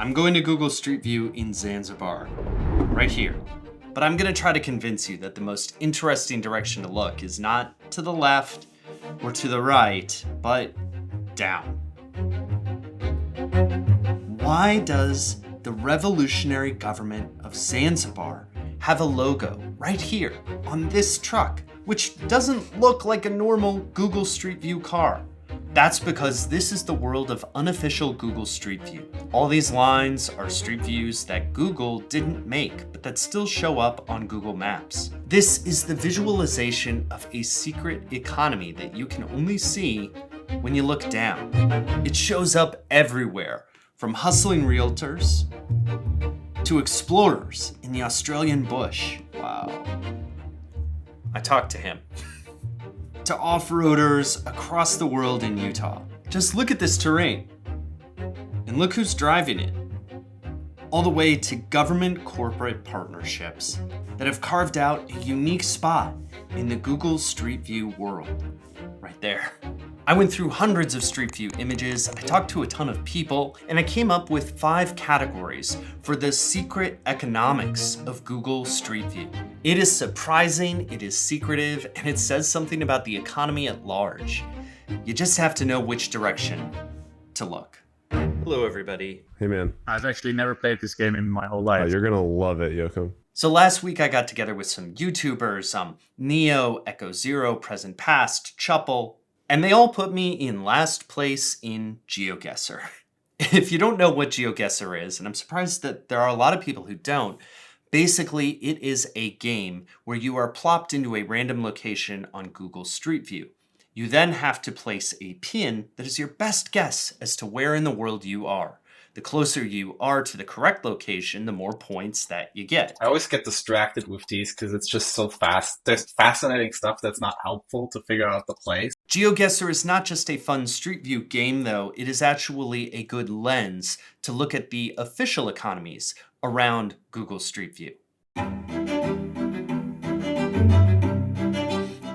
I'm going to Google Street View in Zanzibar, right here. But I'm gonna try to convince you that the most interesting direction to look is not to the left or to the right, but down. Why does the revolutionary government of Zanzibar have a logo right here on this truck, which doesn't look like a normal Google Street View car? That's because this is the world of unofficial Google Street View. All these lines are street views that Google didn't make, but that still show up on Google Maps. This is the visualization of a secret economy that you can only see when you look down. It shows up everywhere, from hustling realtors to explorers in the Australian bush. Wow. I talked to him. To off-roaders across the world in Utah. Just look at this terrain. And look who's driving it. All the way to government corporate partnerships that have carved out a unique spot in the Google Street View world. Right there. I went through hundreds of Street View images, I talked to a ton of people, and I came up with 5 categories for the secret economics of Google Street View. It is surprising, it is secretive, and it says something about the economy at large. You just have to know which direction to look. Hello, everybody. Hey, man. I've actually never played this game in my whole Oh, life. you're going to love it, Joachim. So last week I got together with some YouTubers, Neo, Echo Zero, Present Past, Chuppel, and they all put me in last place in GeoGuessr. If you don't know what GeoGuessr is, and I'm surprised that there are a lot of people who don't, basically it is a game where you are plopped into a random location on Google Street View. You then have to place a pin that is your best guess as to where in the world you are. The closer you are to the correct location, the more points that you get. I always get distracted with these because it's just so fast. There's fascinating stuff that's not helpful to figure out the place. GeoGuessr is not just a fun Street View game, though. It is actually a good lens to look at the official economies around Google Street View.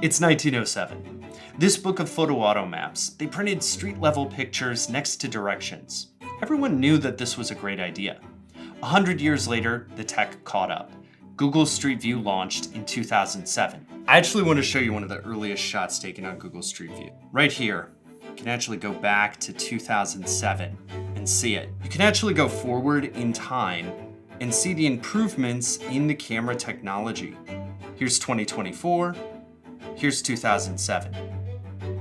It's 1907. This book of photo auto maps, they printed street-level pictures next to directions. Everyone knew that this was a great idea. 100 years later, the tech caught up. Google Street View launched in 2007. I actually want to show you one of the earliest shots taken on Google Street View. Right here, you can actually go back to 2007 and see it. You can actually go forward in time and see the improvements in the camera technology. Here's 2024, here's 2007.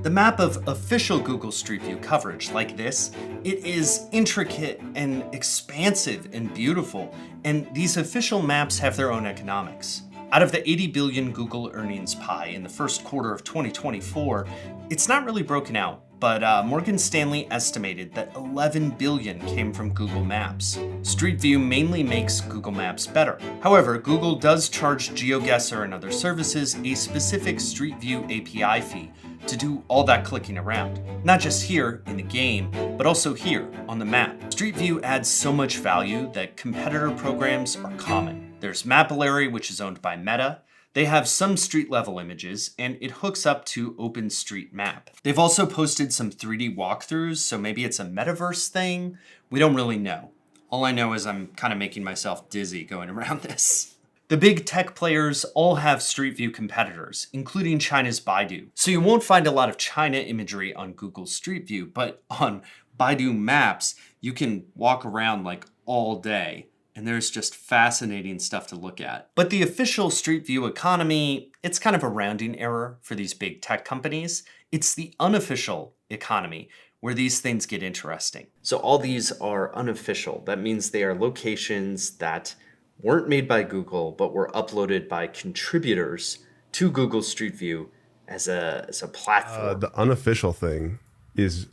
The map of official Google Street View coverage, like this, it is intricate and expansive and beautiful, and these official maps have their own economics. Out of the 80 billion Google earnings pie in the first quarter of 2024, it's not really broken out, but Morgan Stanley estimated that 11 billion came from Google Maps. Street View mainly makes Google Maps better. However, Google does charge GeoGuessr and other services a specific Street View API fee to do all that clicking around. Not just here in the game, but also here on the map. Street View adds so much value that competitor programs are common. There's Mapillary, which is owned by Meta. They have some street level images, and it hooks up to OpenStreetMap. They've also posted some 3D walkthroughs, so maybe it's a metaverse thing. We don't really know. All I know is I'm kind of making myself dizzy going around this. The big tech players all have Street View competitors, including China's Baidu. So you won't find a lot of China imagery on Google Street View, but on Baidu Maps, you can walk around like all day, and there's just fascinating stuff to look at. But the official Street View economy, it's kind of a rounding error for these big tech companies. It's the unofficial economy where these things get interesting. So all these are unofficial. That means they are locations that weren't made by Google, but were uploaded by contributors to Google Street View as a platform. The unofficial thing is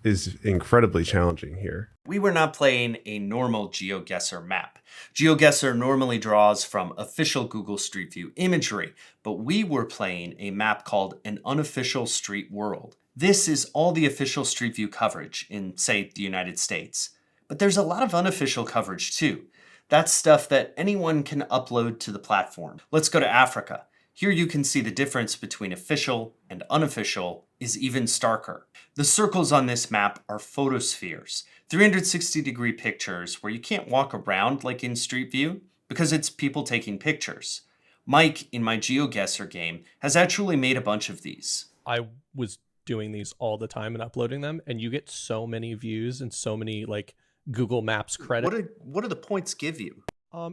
incredibly challenging here. We were not playing a normal GeoGuessr map. GeoGuessr normally draws from official Google Street View imagery, but we were playing a map called an unofficial street world. This is all the official Street View coverage in, say, the United States. But there's a lot of unofficial coverage too. That's stuff that anyone can upload to the platform. Let's go to Africa. Here you can see the difference between official and unofficial is even starker. The circles on this map are photospheres. 360-degree pictures where you can't walk around like in Street View because it's people taking pictures. Mike, in my GeoGuessr game, has actually made a bunch of these. I was doing these all the time and uploading them, and you get so many views and so many like Google Maps credit. What do the points give you?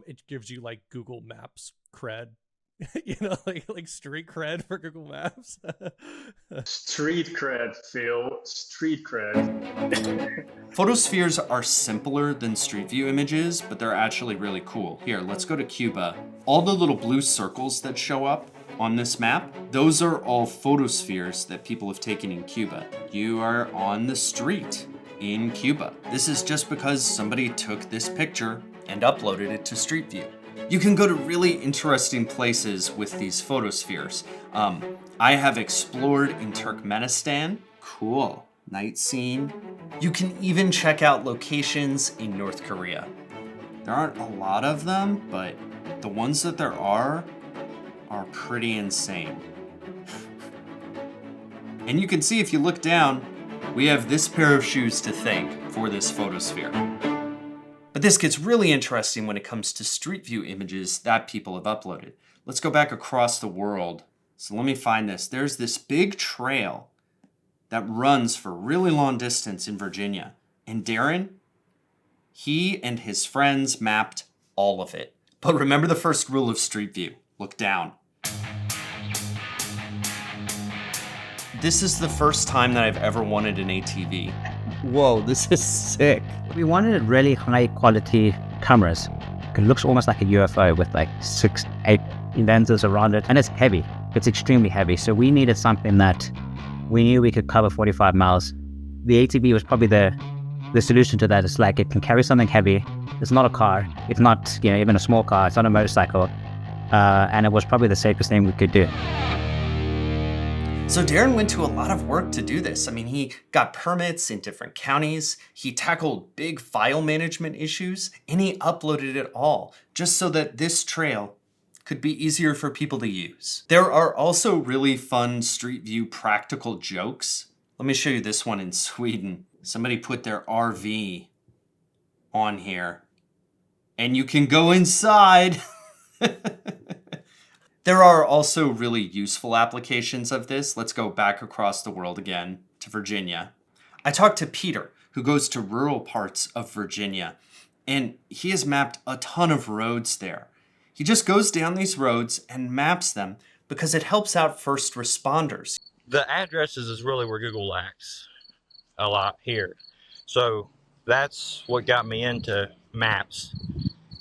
It gives you like Google Maps cred, like street cred for Google Maps. Street cred, Phil. Street cred. Photospheres are simpler than Street View images, but they're actually really cool. Here, let's go to Cuba. All the little blue circles that show up on this map, those are all photospheres that people have taken in Cuba. You are on the street in Cuba. This is just because somebody took this picture and uploaded it to Street View. You can go to really interesting places with these photospheres. I have explored in Turkmenistan. Cool. Night scene. You can even check out locations in North Korea. There aren't a lot of them, but the ones that there are pretty insane. And you can see if you look down, we have this pair of shoes to thank for this photosphere. But this gets really interesting when it comes to Street View images that people have uploaded. Let's go back across the world. So let me find this. There's this big trail that runs for a really long distance in Virginia. And Darren, he and his friends mapped all of it. But remember the first rule of Street View. Look down. This is the first time that I've ever wanted an ATV. Whoa, this is sick. We wanted really high quality cameras. It looks almost like a UFO with like 6, 8 lenses around it. And it's heavy. It's extremely heavy. So we needed something that we knew we could cover 45 miles. The ATV was probably the solution to that. It's like it can carry something heavy. It's not a car. It's not, even a small car. It's not a motorcycle. And it was probably the safest thing we could do. So Darren went to a lot of work to do this. I mean, he got permits in different counties, he tackled big file management issues, and he uploaded it all just so that this trail could be easier for people to use. There are also really fun Street View practical jokes. Let me show you this one in Sweden. Somebody put their RV on here, and you can go inside. There are also really useful applications of this. Let's go back across the world again to Virginia. I talked to Peter, who goes to rural parts of Virginia, and he has mapped a ton of roads there. He just goes down these roads and maps them because it helps out first responders. The addresses is really where Google lacks a lot here. So that's what got me into maps.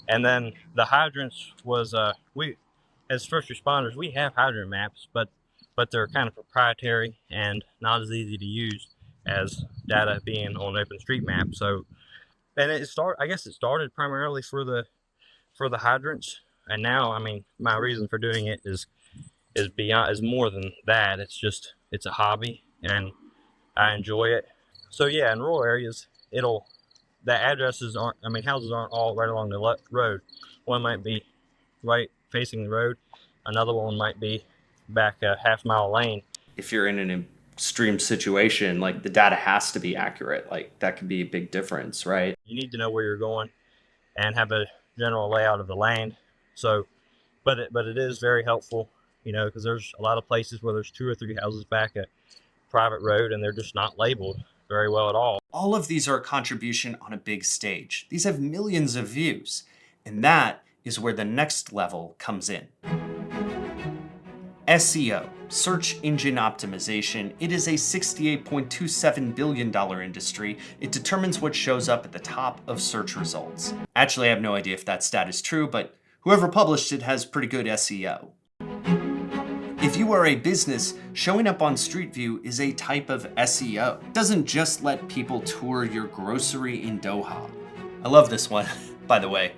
And then the hydrants was, as first responders, we have hydrant maps, but they're kind of proprietary and not as easy to use as data being on OpenStreetMap. So, and I guess it started primarily for the hydrants, and now, I mean, my reason for doing it is more than that. It's a hobby, and I enjoy it. So yeah, in rural areas, the addresses houses aren't all right along the road. One might be right facing the road. Another one might be back a half-mile lane. If you're in an extreme situation, like the data has to be accurate. Like that could be a big difference, right? You need to know where you're going and have a general layout of the land. So, but it is very helpful, because there's a lot of places where there's 2 or 3 houses back a private road and they're just not labeled very well at all. All of these are a contribution on a big stage. These have millions of views, and that is where the next level comes in. SEO, search engine optimization. It is a $68.27 billion industry. It determines what shows up at the top of search results. Actually, I have no idea if that stat is true, but whoever published it has pretty good SEO. If you are a business, showing up on Street View is a type of SEO. It doesn't just let people tour your grocery in Doha. I love this one, by the way.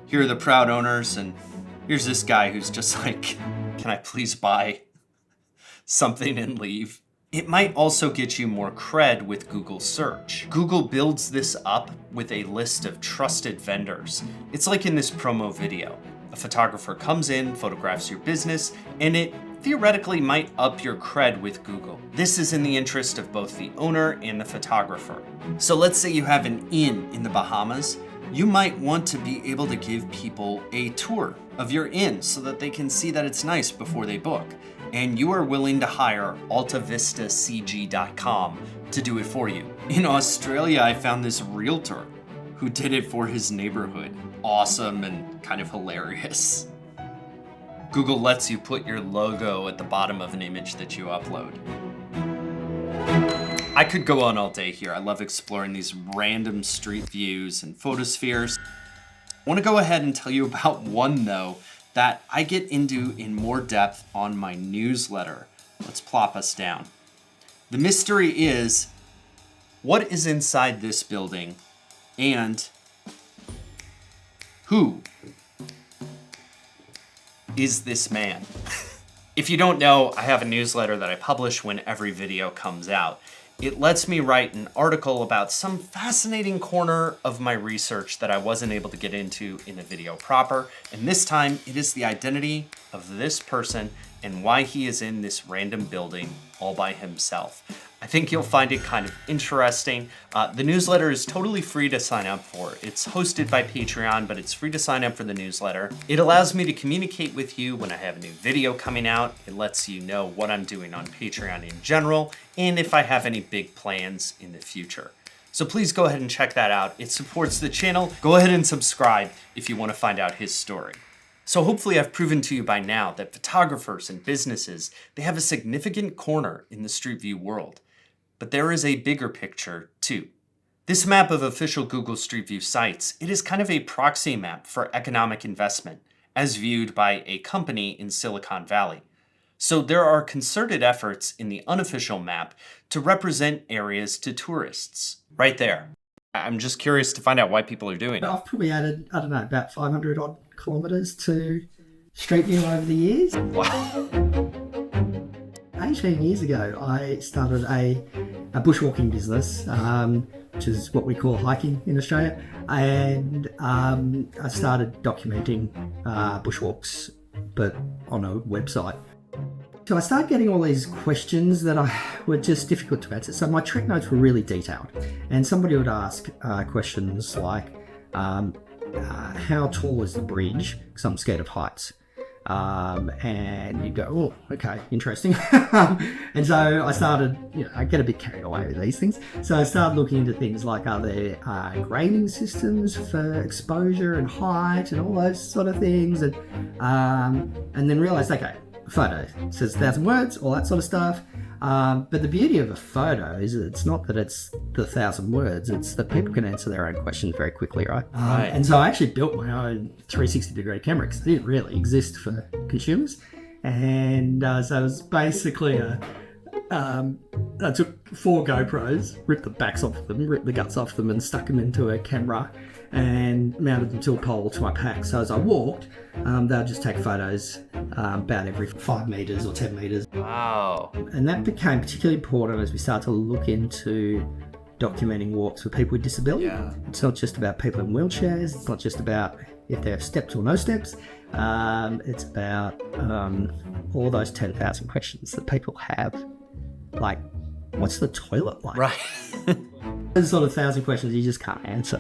Here are the proud owners, and here's this guy who's just like, can I please buy something and leave? It might also get you more cred with Google search. Google builds this up with a list of trusted vendors. It's like in this promo video. A photographer comes in, photographs your business, and it theoretically might up your cred with Google. This is in the interest of both the owner and the photographer. So let's say you have an inn in the Bahamas. You might want to be able to give people a tour of your inn so that they can see that it's nice before they book. And you are willing to hire altavistacg.com to do it for you. In Australia, I found this realtor who did it for his neighborhood. Awesome and kind of hilarious. Google lets you put your logo at the bottom of an image that you upload. I could go on all day here. I love exploring these random street views and photospheres. I want to go ahead and tell you about one, though, that I get into in more depth on my newsletter. Let's plop us down. The mystery is, what is inside this building and who is this man? If you don't know, I have a newsletter that I publish when every video comes out. It lets me write an article about some fascinating corner of my research that I wasn't able to get into in the video proper. And this time it is the identity of this person and why he is in this random building all by himself. I think you'll find it kind of interesting. The newsletter is totally free to sign up for. It's hosted by Patreon, but it's free to sign up for the newsletter. It allows me to communicate with you when I have a new video coming out. It lets you know what I'm doing on Patreon in general, and if I have any big plans in the future. So please go ahead and check that out. It supports the channel. Go ahead and subscribe if you want to find out his story. So hopefully I've proven to you by now that photographers and businesses, they have a significant corner in the Street View world. But there is a bigger picture too. This map of official Google Street View sites, it is kind of a proxy map for economic investment, as viewed by a company in Silicon Valley. So there are concerted efforts in the unofficial map to represent areas to tourists. Right there. I'm just curious to find out why people are doing it. I've probably added, I don't know, about 500 odd kilometres to Street View over the years. Wow. 18 years ago, I started a bushwalking business, which is what we call hiking in Australia, and I started documenting bushwalks, but on a website. So I started getting all these questions that were just difficult to answer. So my trek notes were really detailed, and somebody would ask questions like, how tall is the bridge? Because I'm scared of heights. And you go, oh, okay, interesting. And so I started, I get a bit carried away with these things. So I started looking into things like, are there grading systems for exposure and height and all those sort of things? And then realized, okay, photo, it says 1,000 words, all that sort of stuff. But the beauty of a photo is it's not that it's the 1,000 words, it's that people can answer their own questions very quickly, right? And so I actually built my own 360-degree camera because it didn't really exist for consumers. And so it was basically I took 4 GoPros, ripped the backs off them, ripped the guts off them and stuck them into a camera and mounted them to a pole to my pack. So as I walked, they'll just take photos about every 5 meters or 10 meters. Wow. And that became particularly important as we started to look into documenting walks for people with disability. Yeah. It's not just about people in wheelchairs. It's not just about if they have steps or no steps. It's about all those 10,000 questions that people have. Like, what's the toilet like? Right. Those sort of 1,000 questions you just can't answer.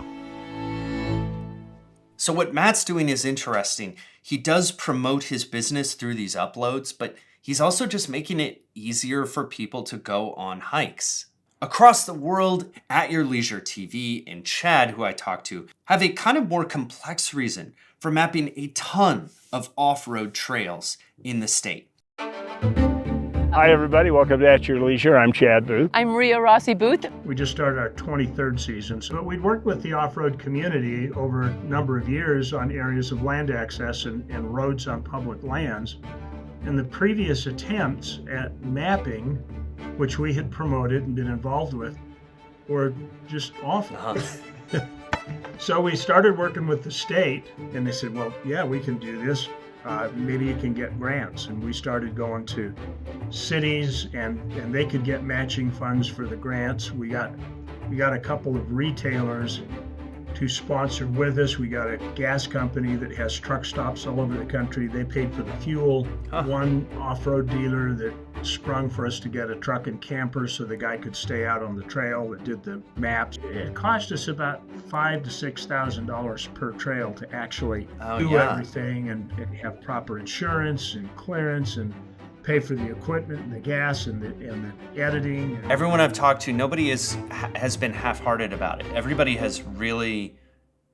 So what Matt's doing is interesting. He does promote his business through these uploads, but he's also just making it easier for people to go on hikes. Across the world, At Your Leisure TV and Chad, who I talked to, have a kind of more complex reason for mapping a ton of off-road trails in the state. Hi everybody, welcome to At Your Leisure. I'm Chad Booth. I'm Ria Rossi Booth. We just started our 23rd season, so we'd worked with the off-road community over a number of years on areas of land access and roads on public lands. And the previous attempts at mapping, which we had promoted and been involved with, were just awful. So we started working with the state, and they said, well, yeah, we can do this. Maybe you can get grants. And we started going to cities and they could get matching funds for the grants. We got a couple of retailers to sponsor with us. We got a gas company that has truck stops all over the country. They paid for the fuel. One off-road dealer that sprung for us to get a truck and camper so the guy could stay out on the trail that did the maps. It cost us about $5,000 to $6,000 per trail to actually do everything and have proper insurance and clearance and pay for the equipment and the gas and the editing. Everyone I've talked to, nobody has been half-hearted about it. Everybody has really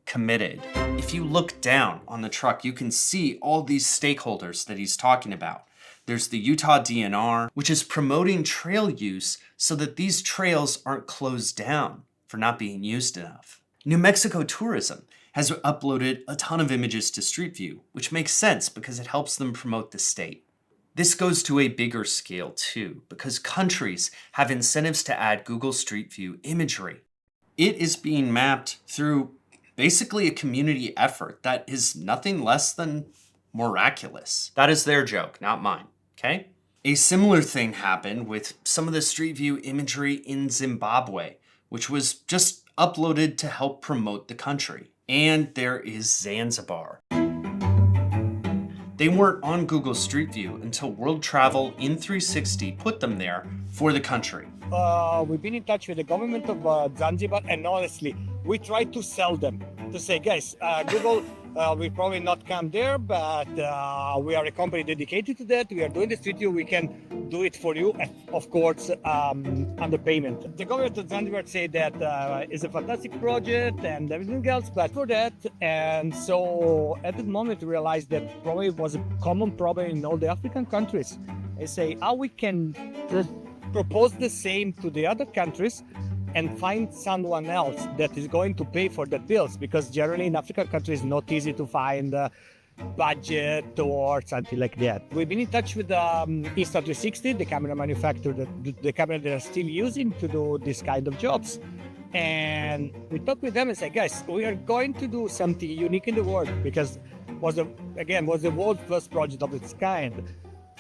committed. If you look down on the truck, you can see all these stakeholders that he's talking about. There's the Utah DNR, which is promoting trail use so that these trails aren't closed down for not being used enough. New Mexico Tourism has uploaded a ton of images to Street View, which makes sense because it helps them promote the state. This goes to a bigger scale too, because countries have incentives to add Google Street View imagery. It is being mapped through basically a community effort that is nothing less than miraculous. That is their joke, not mine, okay? A similar thing happened with some of the Street View imagery in Zimbabwe, which was just uploaded to help promote the country. And there is Zanzibar. They weren't on Google Street View until World Travel in 360 put them there for the country. We've been in touch with the government of Zanzibar, and honestly, we tried to sell them, to say, guys, Google will probably not come there, but we are a company dedicated to that. We are doing the Street View. We can do it for you, of course, under payment. The government of Zanzibar said that it's a fantastic project and everything else, but for that, and so at the moment we realized that probably it was a common problem in all the African countries. They say how we can propose the same to the other countries and find someone else that is going to pay for the bills, because generally in African countries it's not easy to find a budget or something like that. We've been in touch with Insta360, the camera manufacturer, the camera they're still using to do this kind of jobs. And we talked with them and said, guys, we are going to do something unique in the world, because was the world's first project of its kind.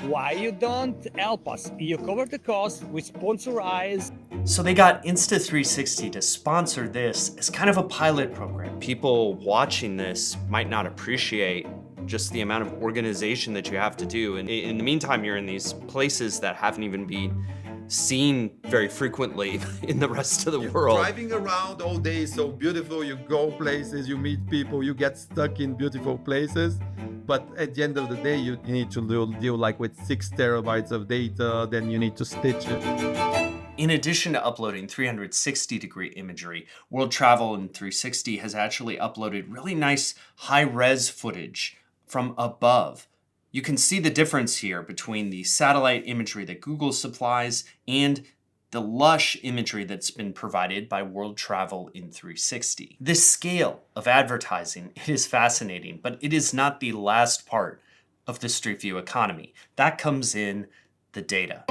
Why you don't help us? You cover the cost, we sponsorize. So they got Insta360 to sponsor this as kind of a pilot program. People watching this might not appreciate just the amount of organization that you have to do. And in the meantime, you're in these places that haven't even been seen very frequently in the rest of the world. Driving around all day is so beautiful. You go places, you meet people, you get stuck in beautiful places. But at the end of the day, you need to deal like with 6 terabytes of data, then you need to stitch it. In addition to uploading 360-degree imagery, World Travel in 360 has actually uploaded really nice high-res footage from above. You can see the difference here between the satellite imagery that Google supplies and the lush imagery that's been provided by World Travel in 360. This scale of advertising, it is fascinating, but it is not the last part of the Street View economy. That comes in the data.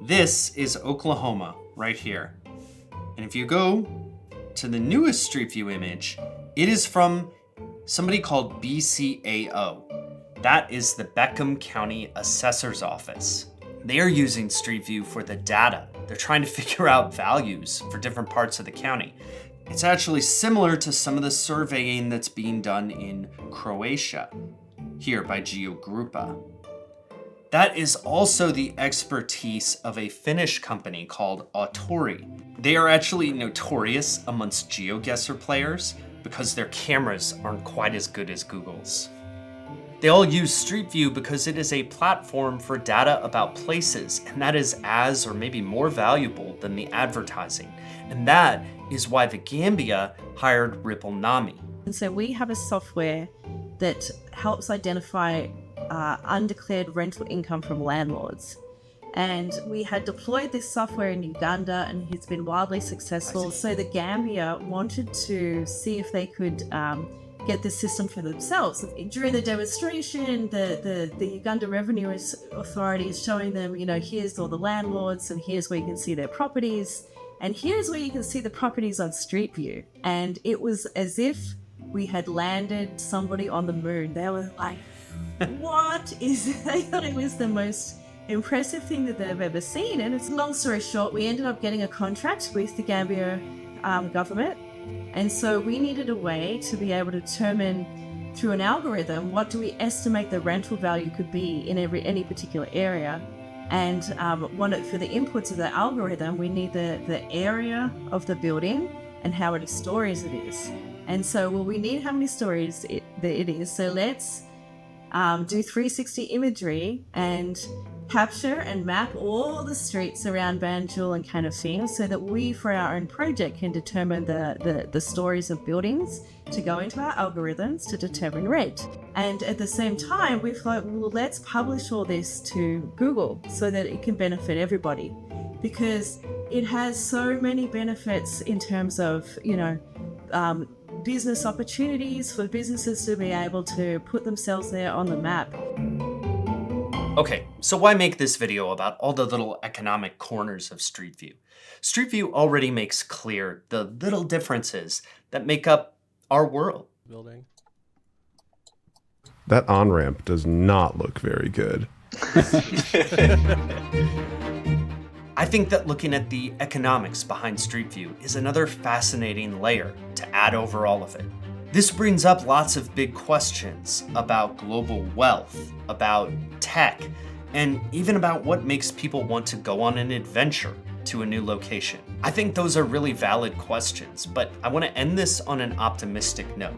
This is Oklahoma right here. And if you go to the newest Street View image, it is from somebody called BCAO. That is the Beckham County Assessor's Office. They are using Street View for the data. They're trying to figure out values for different parts of the county. It's actually similar to some of the surveying that's being done in Croatia, here by GeoGrupa. That is also the expertise of a Finnish company called Autori. They are actually notorious amongst GeoGuessr players because their cameras aren't quite as good as Google's. They all use Street View because it is a platform for data about places, and that is as or maybe more valuable than the advertising. And that is why the Gambia hired Ripple Nami. And so we have a software that helps identify undeclared rental income from landlords. And we had deployed this software in Uganda, and it's been wildly successful. So the Gambia wanted to see if they could get this system for themselves. During the demonstration, the Uganda Revenue Authority is showing them, here's all the landlords, and here's where you can see their properties, and here's where you can see the properties on Street View. And it was as if we had landed somebody on the moon. They were like, what is it? They thought it was the most impressive thing that they've ever seen. And it's long story short, we ended up getting a contract with the Gambia government. And so we needed a way to be able to determine through an algorithm what do we estimate the rental value could be in any particular area. And for the inputs of the algorithm, we need the area of the building and how many stories it is. And so, well, we need how many stories it is. So let's do 360 imagery and capture and map all the streets around Banjul and kind of thing, so that we, for our own project, can determine the stories of buildings to go into our algorithms to determine rent. And at the same time, we thought, well, let's publish all this to Google so that it can benefit everybody, because it has so many benefits in terms of, business opportunities for businesses to be able to put themselves there on the map. Okay, so why make this video about all the little economic corners of Street View? Street View already makes clear the little differences that make up our world. Building. That on-ramp does not look very good. I think that looking at the economics behind Street View is another fascinating layer to add over all of it. This brings up lots of big questions about global wealth, about tech, and even about what makes people want to go on an adventure to a new location. I think those are really valid questions, but I want to end this on an optimistic note.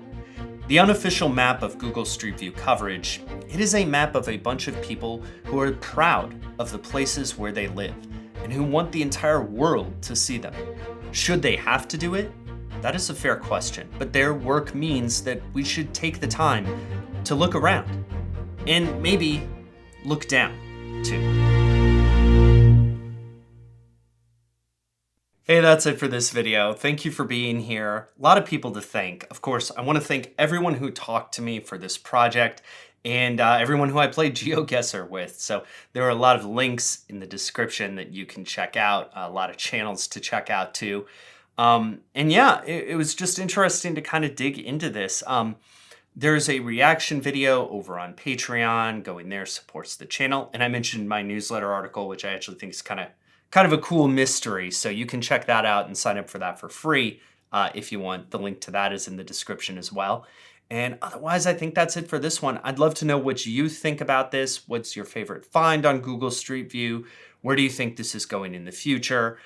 The unofficial map of Google Street View coverage, it is a map of a bunch of people who are proud of the places where they live and who want the entire world to see them. Should they have to do it? That is a fair question, but their work means that we should take the time to look around and maybe look down too. Hey, that's it for this video. Thank you for being here. A lot of people to thank. Of course, I want to thank everyone who talked to me for this project and everyone who I played GeoGuessr with. So there are a lot of links in the description that you can check out, a lot of channels to check out too. And yeah, it was just interesting to kind of dig into this. There's a reaction video over on Patreon. Going there supports the channel. And I mentioned my newsletter article, which I actually think is kind of a cool mystery. So you can check that out and sign up for that for free if you want. The link to that is in the description as well. And otherwise, I think that's it for this one. I'd love to know what you think about this. What's your favorite find on Google Street View? Where do you think this is going in the future?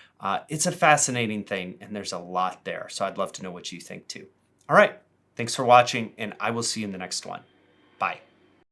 It's a fascinating thing, and there's a lot there. So I'd love to know what you think too. All right, thanks for watching, and I will see you in the next one. Bye.